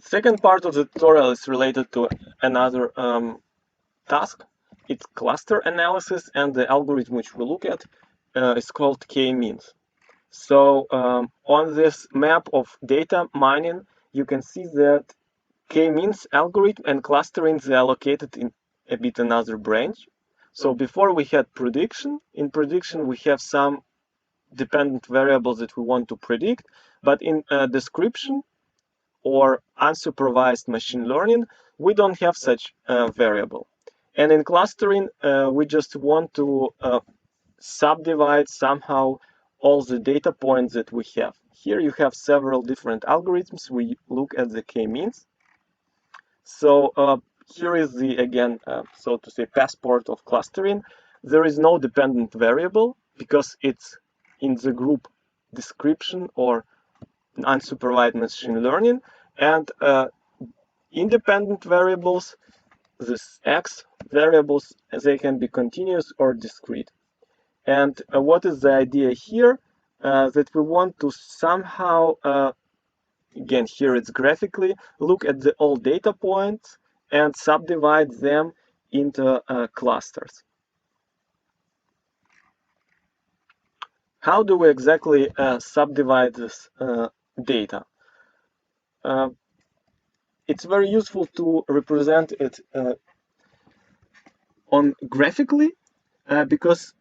Second part of the tutorial is related to another task. It's cluster analysis, and the algorithm which we look at is called k-means. So on this map of data mining, you can see that k-means algorithm and clustering, they are located in a bit another branch. So before we had prediction. In prediction, we have some dependent variables that we want to predict, but in description or unsupervised machine learning, we don't have such a variable. And in clustering, we just want to subdivide somehow all the data points that we have. Here you have several different algorithms. We look at the k-means. So here is the, again, so to say, passport of clustering. There is no dependent variable because it's in the group description or unsupervised machine learning, and independent variables, this x variables, they can be continuous or discrete. And what is the idea here? That we want to somehow, again, here it's graphically, look at the all data points and subdivide them into clusters. How do we exactly subdivide this data? It's very useful to represent it on graphically because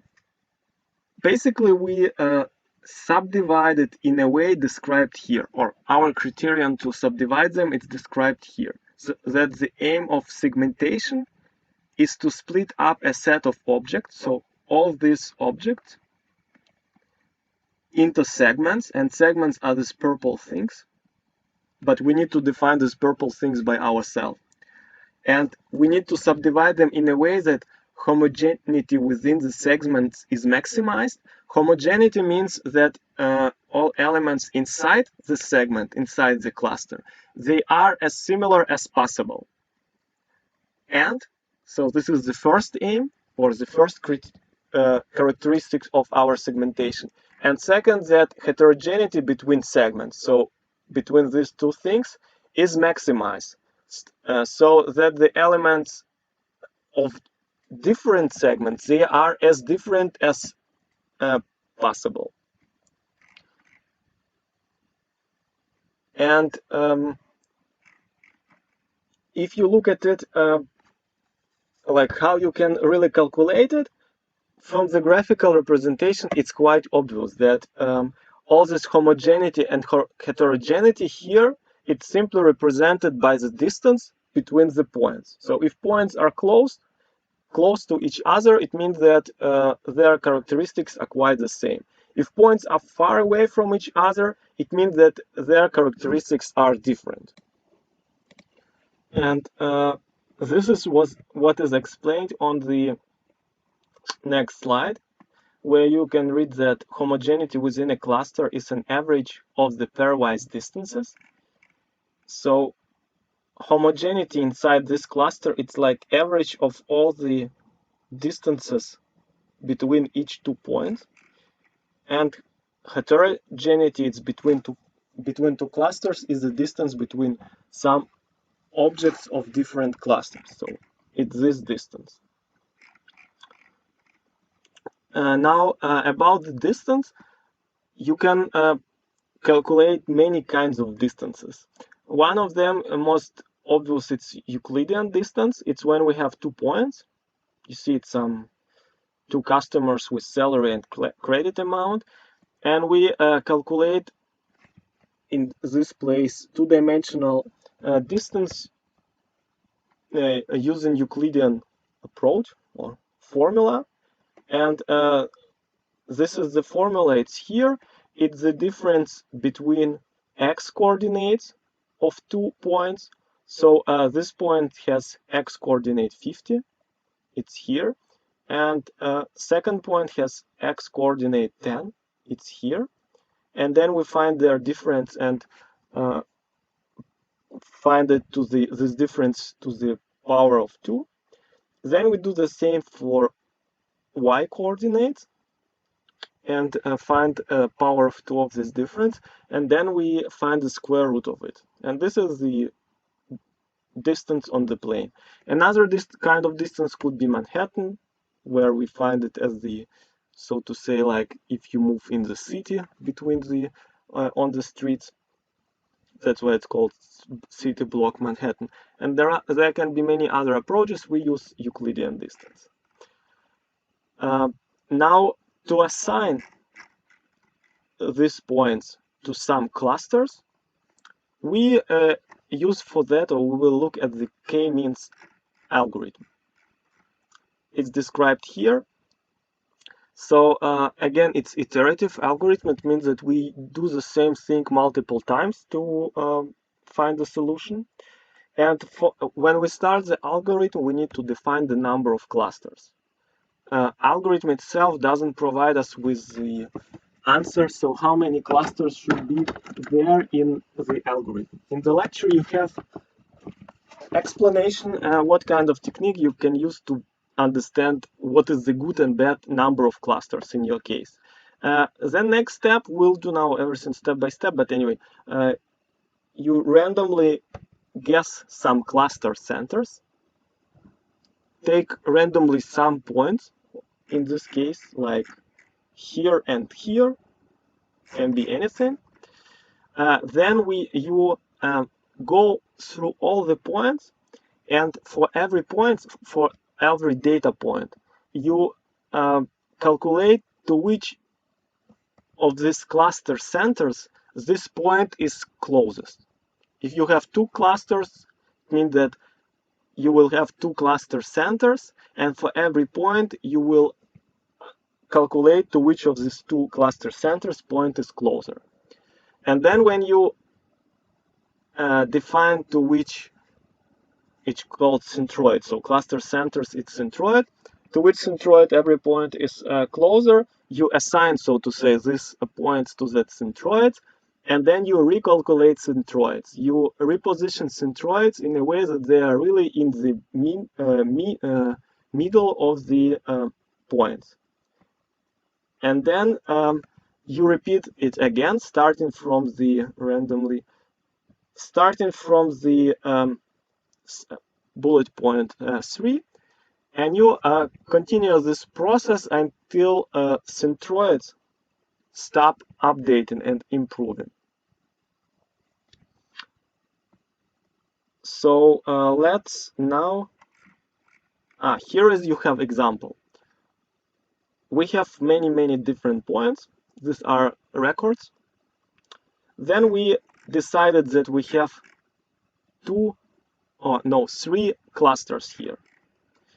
basically we subdivide it in a way described here, or our criterion to subdivide them is described here. So that the aim of segmentation is to split up a set of objects, so all these objects, into segments, and segments are these purple things, but we need to define these purple things by ourselves. And we need to subdivide them in a way that homogeneity within the segments is maximized. Homogeneity means that all elements inside the segment, inside the cluster, they are as similar as possible. And so this is the first aim, or the first characteristics of our segmentation. And second, that heterogeneity between segments, so between these two things, is maximized. So that the elements of different segments, they are as different as possible. And if you look at it, like how you can really calculate it, from the graphical representation, it's quite obvious that all this homogeneity and heterogeneity here, it's simply represented by the distance between the points. So if points are close to each other, it means that their characteristics are quite the same. If points are far away from each other, it means that their characteristics are different. And this is what is explained on the next slide, where you can read that homogeneity within a cluster is an average of the pairwise distances. So homogeneity inside this cluster, it's like average of all the distances between each 2 points. And heterogeneity, it's between two clusters, is the distance between some objects of different clusters. So it's this distance. Now about the distance, you can calculate many kinds of distances. One of them, most obvious, it's Euclidean distance. It's when we have 2 points. You see it's two customers with salary and credit amount, and we calculate in this place 2-dimensional distance using Euclidean approach or formula. And this is the formula. It's here. It's the difference between x coordinates of 2 points. So this point has x coordinate 50. It's here. And second point has x coordinate 10. It's here. And then we find their difference and find it to this difference to the power of 2. Then we do the same for y coordinates and find a power of 2 of this difference, and then we find the square root of it. And this is the distance on the plane. Another kind of distance could be Manhattan, where we find it as the, so to say, like if you move in the city between the on the streets. That's why it's called city block Manhattan. And there can be many other approaches. We use Euclidean distance. Now, to assign these points to some clusters, we use for that, or we will look at the k-means algorithm. It's described here. So again, it's iterative algorithm. It means that we do the same thing multiple times to find the solution. And when we start the algorithm, we need to define the number of clusters. Algorithm itself doesn't provide us with the answer, so how many clusters should be there in the algorithm. In the lecture, you have explanation what kind of technique you can use to understand what is the good and bad number of clusters in your case. The next step, we'll do now everything step by step, but anyway, you randomly guess some cluster centers, take randomly some points, in this case, like here and here, can be anything. Then you go through all the points, and for every data point, you calculate to which of these cluster centers this point is closest. If you have two clusters, it means that you will have two cluster centers, and for every point you will calculate to which of these two cluster centers point is closer. And then when you define to which it's called centroid, so cluster centers, it's centroid, to which centroid every point is closer, you assign, so to say, these points to that centroid, and then you recalculate centroids. You reposition centroids in a way that they are really in the middle of the points. And then you repeat it again, starting from the bullet point 3, and you continue this process until centroids stop updating and improving. So let's now, here is you have example. We have many different points. These are records. Then we decided that we have three clusters here.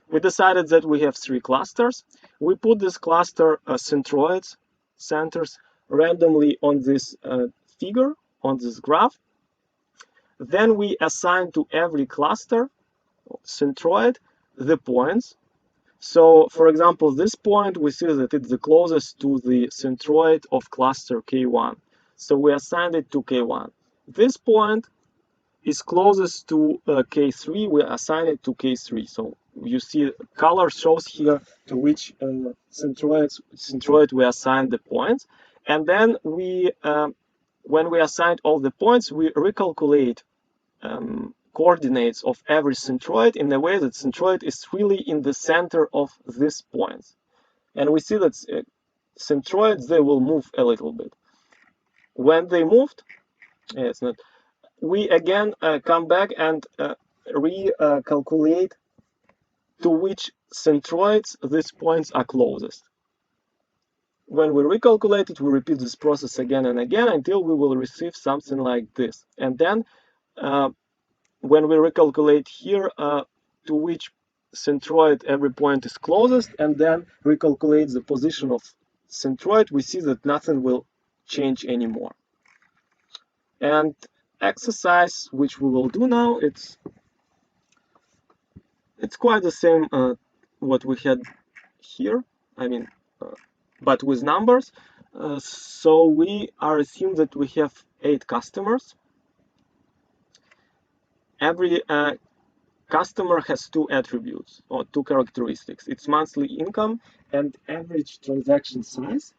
We decided that we have three clusters. We put this cluster centroids centers randomly on this figure, on this graph. Then we assign to every cluster centroid the points. So, for example, this point, we see that it's the closest to the centroid of cluster K1. So we assigned it to K1. This point is closest to K3, we assign it to K3. So you see color shows here to which centroid we assign the points. And then when we assigned all the points, we recalculate coordinates of every centroid in a way that centroid is really in the center of these points. And we see that centroids, they will move a little bit. When they moved, it's not, we again come back and recalculate to which centroids these points are closest. When we recalculate it, we repeat this process again and again until we will receive something like this. And then when we recalculate here to which centroid every point is closest, and then recalculate the position of centroid, we see that nothing will change anymore. And exercise which we will do now, it's quite the same what we had here, I mean, but with numbers. So we are assumed that we have 8 customers. Every customer has 2 attributes or 2 characteristics. It's monthly income and average transaction size.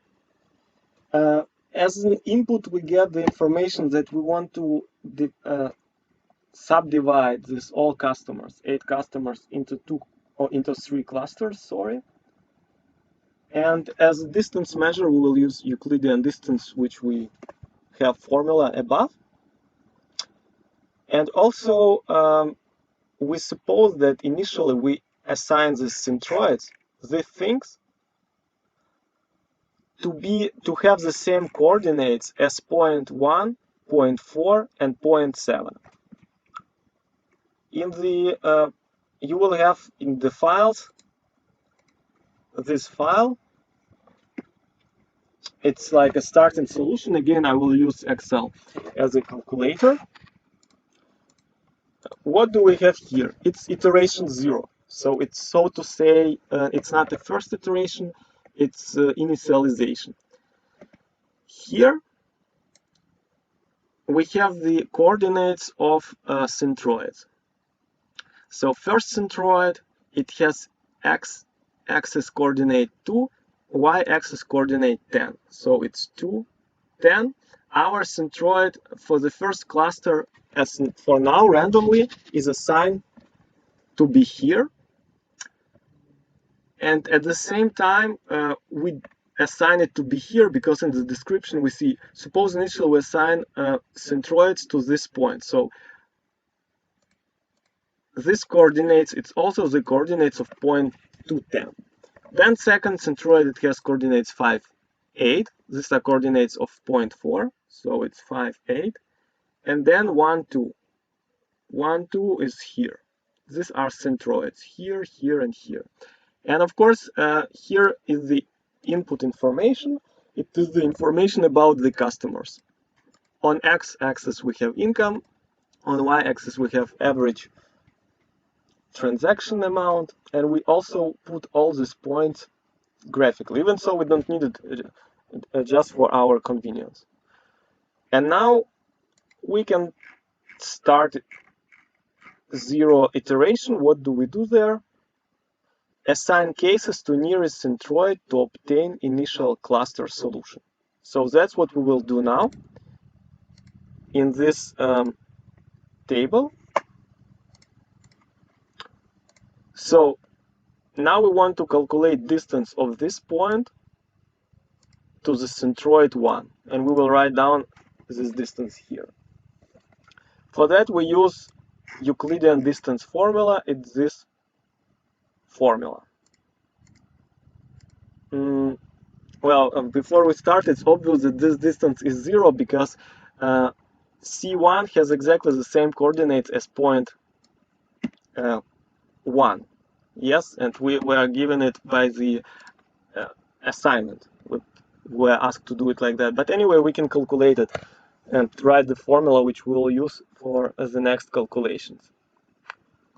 As an input, we get the information that we want to subdivide this all customers, 8 customers, into 3 clusters, sorry. And as a distance measure, we will use Euclidean distance, which we have formula above. And also, we suppose that initially we assign these centroids, these things, to have the same coordinates as 0.1, 0.4, and 0.7. In the you will have in the files this file. It's like a starting solution. Again, I will use Excel as a calculator. What do we have here? It's iteration 0. So it's, so to say, it's not the first iteration, it's initialization. Here we have the coordinates of centroids. So first centroid, it has x-axis coordinate 2, y-axis coordinate 10. So it's 2, 10. Our centroid for the first cluster, as for now randomly, is assigned to be here. And at the same time, we assign it to be here because in the description we see, suppose initially we assign centroids to this point. So this coordinates, it's also the coordinates of point 2, 10. Then second centroid, it has coordinates 5, 8. These are coordinates of point 4, so it's 5, 8. And then 1, 2. 1, 2 is here. These are centroids, here, here, and here. And of course, here is the input information. It is the information about the customers. On x-axis we have income. On y-axis we have average transaction amount, and we also put all these points graphically, even so we don't need it just for our convenience. And now we can start 0 iteration. What do we do there? Assign cases to nearest centroid to obtain initial cluster solution. So that's what we will do now in this table. So now we want to calculate distance of this point to the centroid 1, and we will write down this distance here. For that we use Euclidean distance formula. It's this formula. Well, before we start, it's obvious that this distance is 0 because C1 has exactly the same coordinates as point 1. Yes, and we were given it by the assignment. We were asked to do it like that. But anyway, we can calculate it and write the formula which we will use for the next calculations.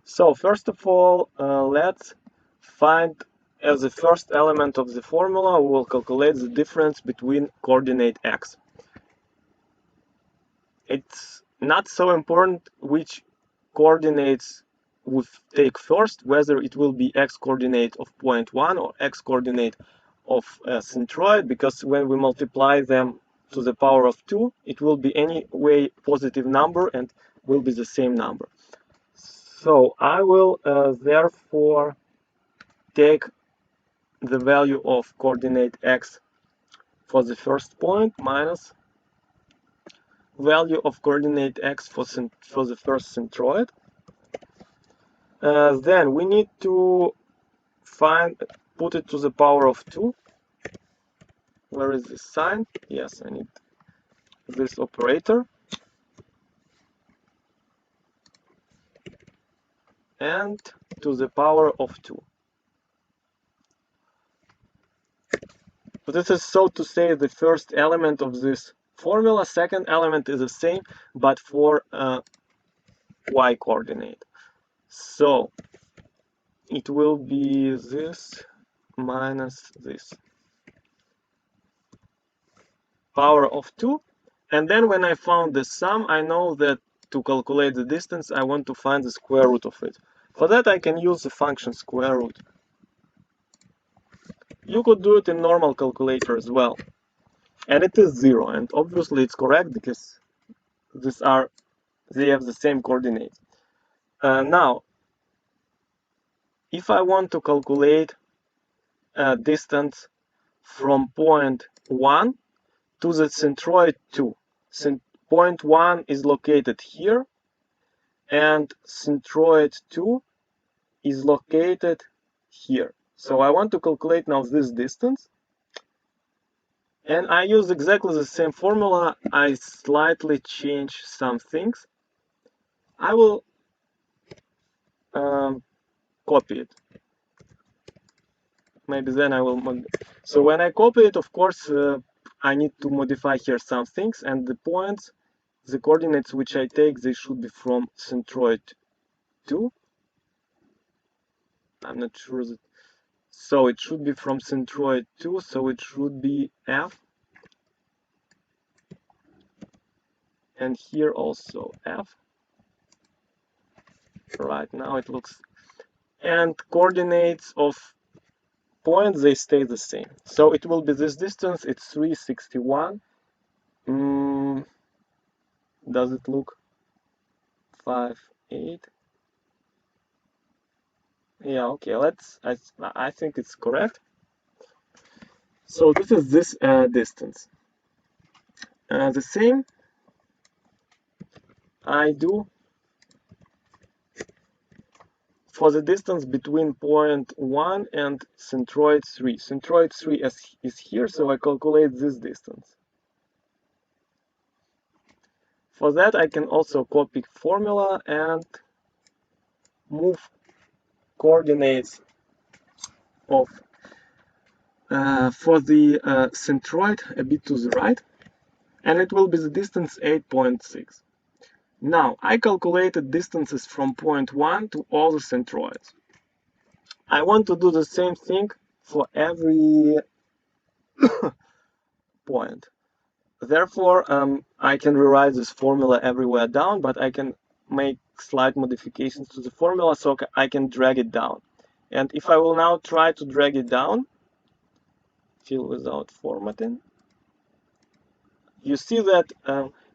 So first of all, let's find, as the first element of the formula, we will calculate the difference between coordinate x. It's not so important which coordinates we take first, whether it will be x coordinate of point 1 or x coordinate of a centroid, because when we multiply them to the power of 2, it will be anyway positive number and will be the same number. So I will therefore take the value of coordinate x for the first point minus value of coordinate x for the first centroid. Then we need to put it to the power of 2. Where is this sign? Yes, I need this operator. And to the power of 2. So this is, so to say, the first element of this formula. Second element is the same, but for y coordinate. So it will be this minus this. Power of 2. And then when I found the sum, I know that to calculate the distance, I want to find the square root of it. For that, I can use the function square root. You could do it in normal calculator as well. And it is 0. And obviously it's correct because these are They have the same coordinates. Now, if I want to calculate distance from point 1 to the centroid 2, point 1 is located here, and centroid 2 is located here. So I want to calculate now this distance, and I use exactly the same formula. I slightly change some things. I will copy it. Maybe then I will. So when I copy it, of course, I need to modify here some things, and the points, the coordinates which I take, they should be from centroid 2. I'm not sure that. So it should be from centroid 2, so it should be F. And here also F. Right now it looks. And coordinates of points, they stay the same. So it will be this distance, it's 361. Does it look 5.8? Yeah, okay, I think it's correct. So this is this distance. The same I do for the distance between point 1 and centroid 3. Centroid 3 is here, so I calculate this distance. For that, I can also copy formula and move coordinates of for the centroid a bit to the right, and it will be the distance 8.6. Now, I calculated distances from point 1 to all the centroids. I want to do the same thing for every point. Therefore, I can rewrite this formula everywhere down, but I can make slight modifications to the formula so I can drag it down. And if I will now try to drag it down, fill without formatting, you see that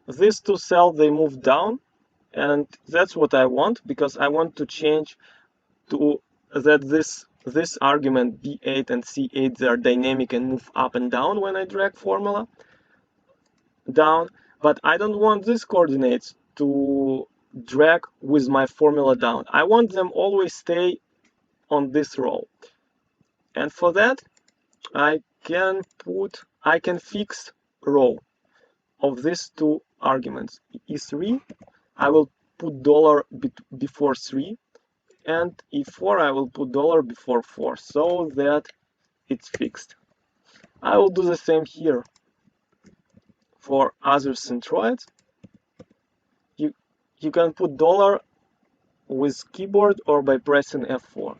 these two cells, they move down, and that's what I want, because I want to change to that this argument B8 and C8, they are dynamic and move up and down when I drag formula down, but I don't want these coordinates to drag with my formula down. I want them always stay on this row. And for that, I can fix row of these two arguments. E3, I will put dollar before 3, and E4, I will put dollar before 4, so that it's fixed. I will do the same here for other centroids. You can put dollar with keyboard or by pressing F4.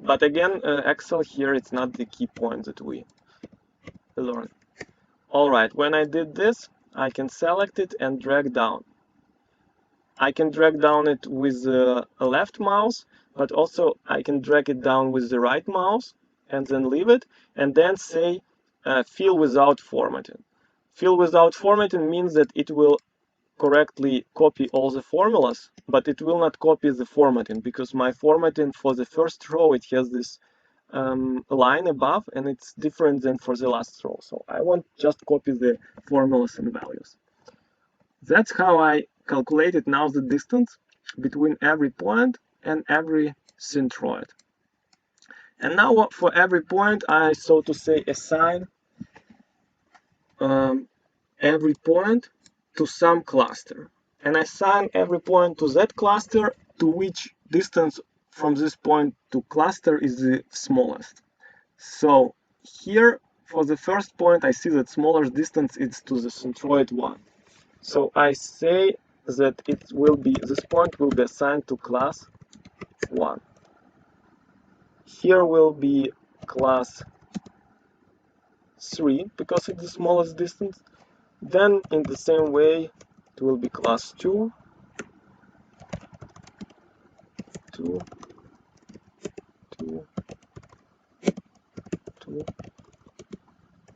But again, Excel here, it's not the key point that we learned. All right, when I did this, I can select it and drag down. I can drag down it with the left mouse, but also I can drag it down with the right mouse and then leave it, and then say fill without formatting. Fill without formatting means that it will correctly copy all the formulas, but it will not copy the formatting, because my formatting for the first row, it has this line above, and it's different than for the last row. So I want just copy the formulas and values. That's how I calculated now the distance between every point and every centroid. And now for every point, I, so to say, assign every point to some cluster. And I assign every point to that cluster to which distance from this point to cluster is the smallest. So here, for the first point, I see that smallest distance is to the centroid 1. So I say that it will be, this point will be assigned to class 1. Here will be class 3, because it's the smallest distance. Then in the same way, it will be class 2, 2, 2, 2,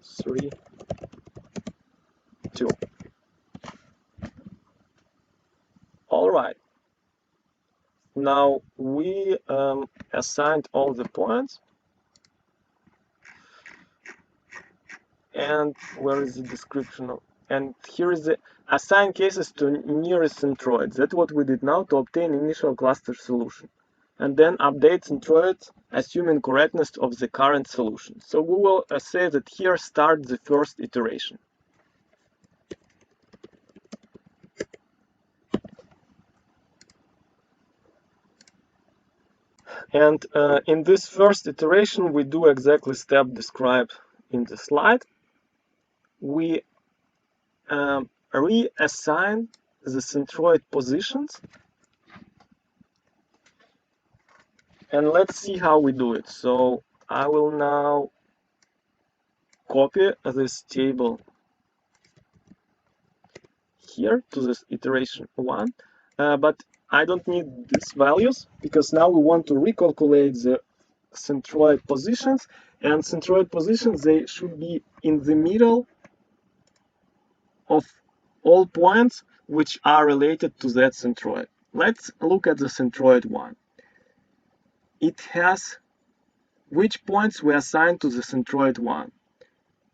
3, 2. right. Now we assigned all the points. And where is the description of? And here is the assign cases to nearest centroids. That's what we did now to obtain initial cluster solution. And then update centroids assuming correctness of the current solution. So we will say that here start the first iteration. And in this first iteration, we do exactly step described in the slide. We reassign the centroid positions. And let's see how we do it. So I will now copy this table here to this iteration 1. But I don't need these values because now we want to recalculate the centroid positions. And centroid positions, they should be in the middle of all points which are related to that centroid. Let's look at the centroid 1. It has which points we assign to the centroid 1.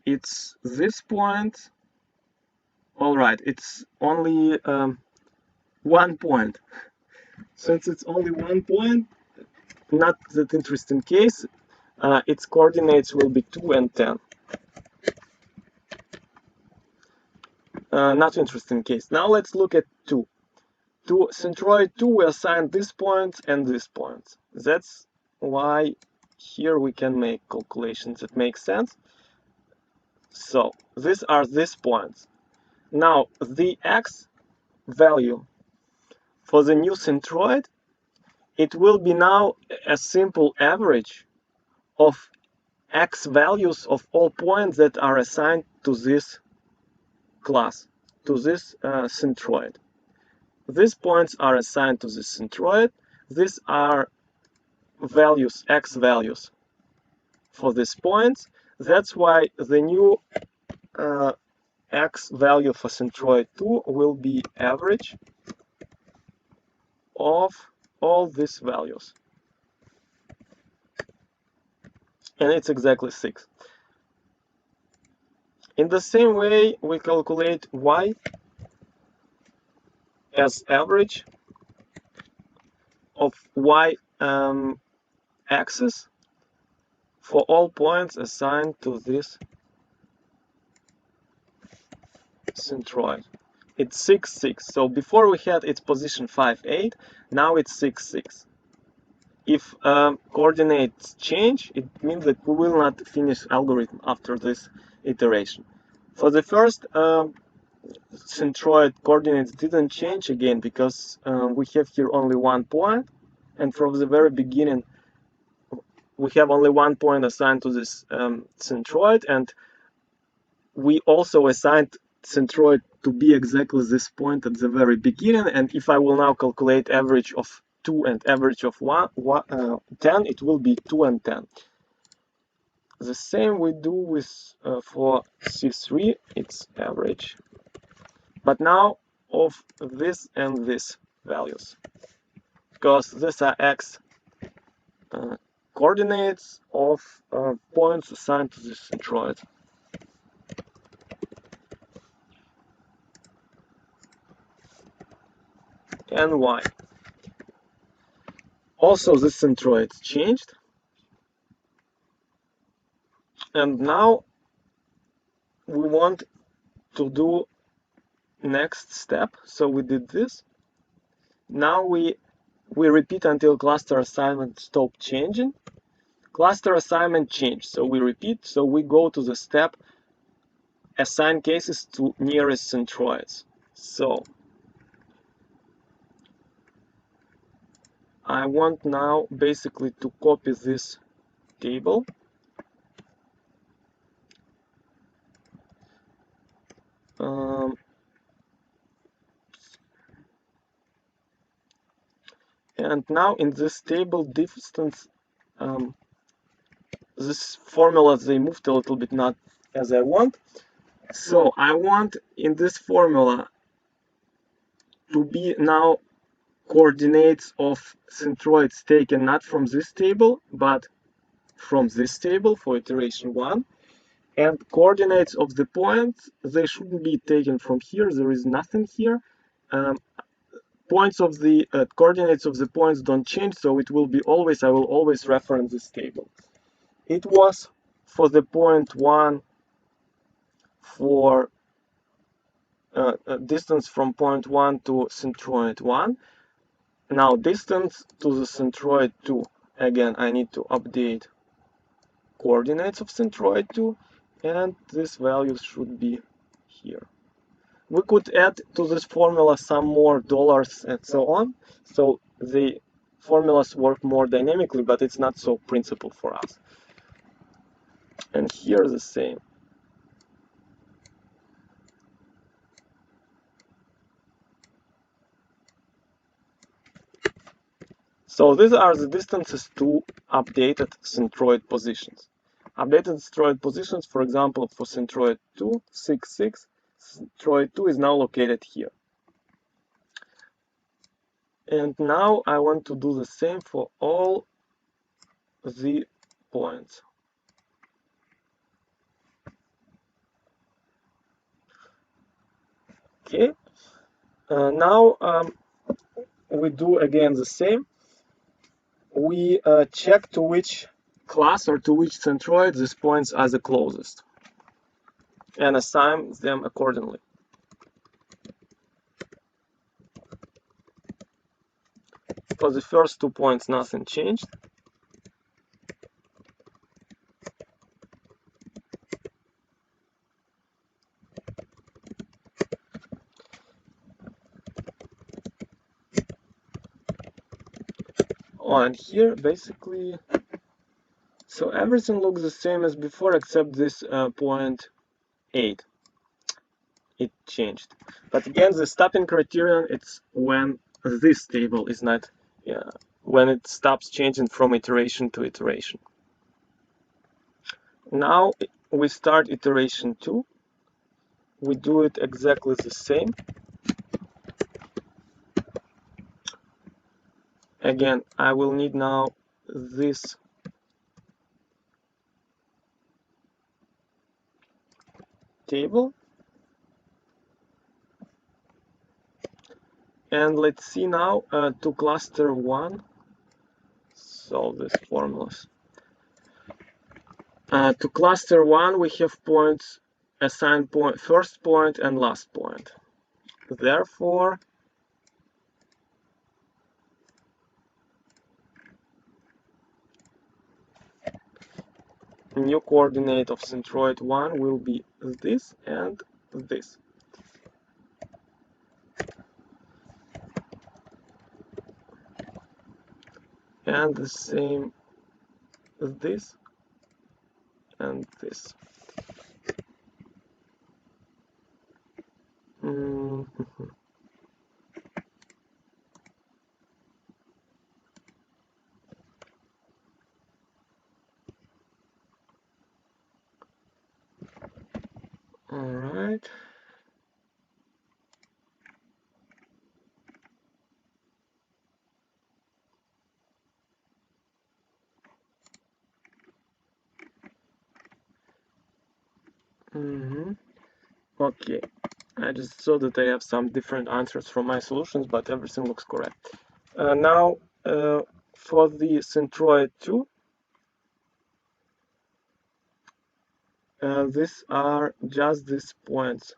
It's this point. All right, it's only 1 point. Since it's only 1 point, not that interesting case, its coordinates will be 2 and 10. Not interesting case. Now let's look at 2. To centroid 2, we assign this point and this point. That's why here we can make calculations that make sense. So these are these points. Now the x value for the new centroid, it will be now a simple average of x values of all points that are assigned to this class, to this centroid. These points are assigned to this centroid. These are values, x values for these points. That's why the new x value for centroid 2 will be average of all these values. And it's exactly 6. In the same way, we calculate y as average of y axis for all points assigned to this centroid. It's 6, 6. So before we had its position 5, 8. Now it's 6, 6. If coordinates change, it means that we will not finish algorithm after this iteration. For the first centroid, coordinates didn't change again because we have here only 1 point, and from the very beginning we have only 1 point assigned to this centroid, and we also assigned centroid to be exactly this point at the very beginning. And if I will now calculate average of 2 and average of 10, it will be 2 and 10. The same we do with for C3, it's average, but now of this and this values, because these are x coordinates of points assigned to this centroid. And y. Also, the centroids changed. And now we want to do next step. So we did this. Now we repeat until cluster assignment stop changing. Cluster assignment changed. So we repeat. So we go to the step assign cases to nearest centroids. So I want now basically to copy this table. And now in this table distance, this formulas, they moved a little bit not as I want. So I want in this formula to be now coordinates of centroids taken not from this table, but from this table for iteration 1. And coordinates of the points, they shouldn't be taken from here. There is nothing here. Points of the coordinates of the points don't change, so it will be always, I will always reference this table. It was for the point 1 for distance from point 1 to centroid 1. Now distance to the centroid 2. Again, I need to update coordinates of centroid 2, and these values should be here. We could add to this formula some more dollars and so on, so the formulas work more dynamically, but it's not so principal for us. And here the same. So these are the distances to updated centroid positions. Updated centroid positions, for example, for centroid 2, 6, 6, centroid 2 is now located here. And now I want to do the same for all the points. Okay, now we do again the same. We check to which class or to which centroid these points are the closest and assign them accordingly. For the first 2 points, nothing changed. Oh, and here basically, so everything looks the same as before except this point 8. It changed. But again, the stopping criterion, it's when this table is not, when it stops changing from iteration to iteration. Now we start iteration 2. We do it exactly the same. Again, I will need now this table. And let's see now to cluster 1. Solve these formulas. To cluster 1, we have points assigned first point and last point. Therefore, new coordinate of centroid 1 will be this and this. And the same this and this. All right. Okay, I just saw that I have some different answers from my solutions, but everything looks correct. Now, for the centroid 2, these are just these points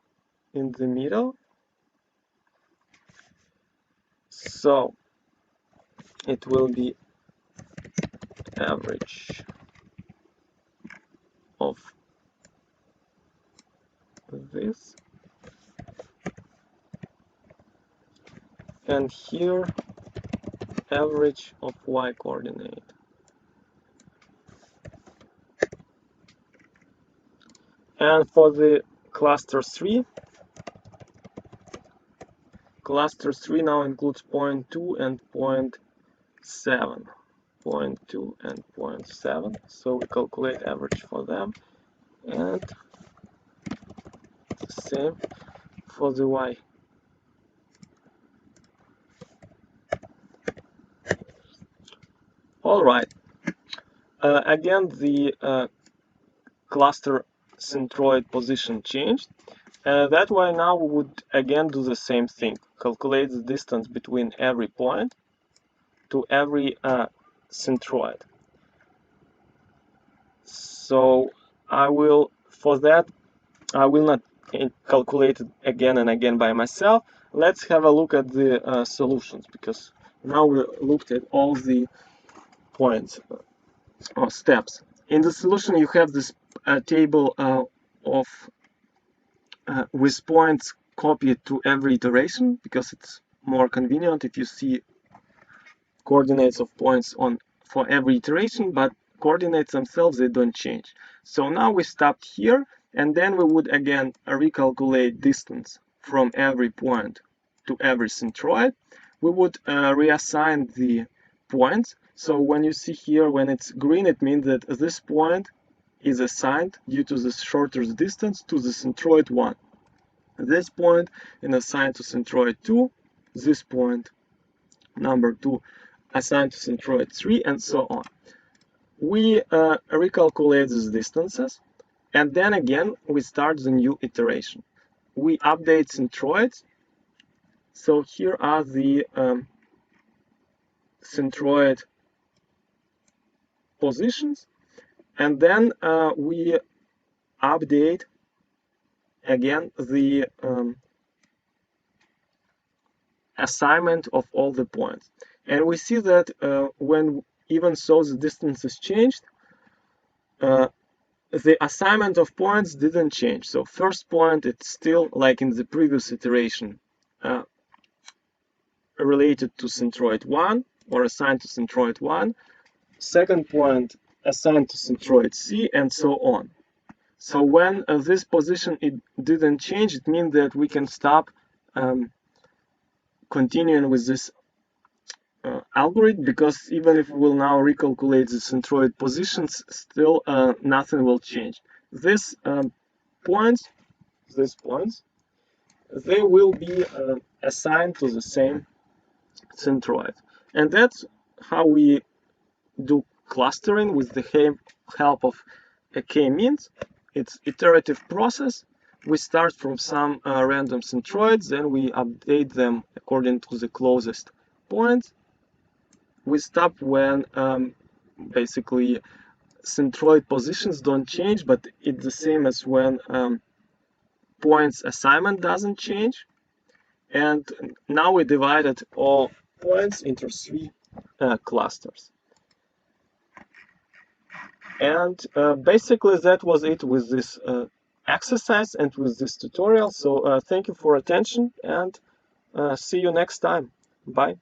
in the middle. So it will be average of this, and here average of y coordinate. And for the cluster 3 now includes point 2 and point 7. Point 2 and point 7. So we calculate average for them, and the same for the y. All right. Again, the cluster centroid position changed. That way now we would again do the same thing. Calculate the distance between every point to every centroid. So I will, for that, I will not calculate it again and again by myself. Let's have a look at the solutions, because now we looked at all the points or steps. In the solution, you have this table of with points copied to every iteration, because it's more convenient if you see coordinates of points on for every iteration, but coordinates themselves, they don't change. So now we stopped here, and then we would again recalculate distance from every point to every centroid. We would reassign the points. So when you see here, when it's green, it means that this point is assigned due to the shortest distance to the centroid 1. This point is assigned to centroid 2, this point, number 2, assigned to centroid 3, and so on. We recalculate these distances, and then again we start the new iteration. We update centroids. So here are the centroid positions, and then we update again the assignment of all the points. And we see that when even so the distance is changed, the assignment of points didn't change. So first point, it's still like in the previous iteration, related to centroid 1 or assigned to centroid 1. Second point assigned to centroid C, and so on. So when this position it didn't change, it means that we can stop continuing with this algorithm, because even if we will now recalculate the centroid positions, still nothing will change. These points, they will be assigned to the same centroid. And that's how we do clustering with the help of k-means. It's iterative process. We start from some random centroids, then we update them according to the closest points. We stop when basically centroid positions don't change, but it's the same as when points assignment doesn't change. And now we divided all points into 3 clusters. And basically that was it with this exercise and with this tutorial. So thank you for attention, and see you next time. Bye.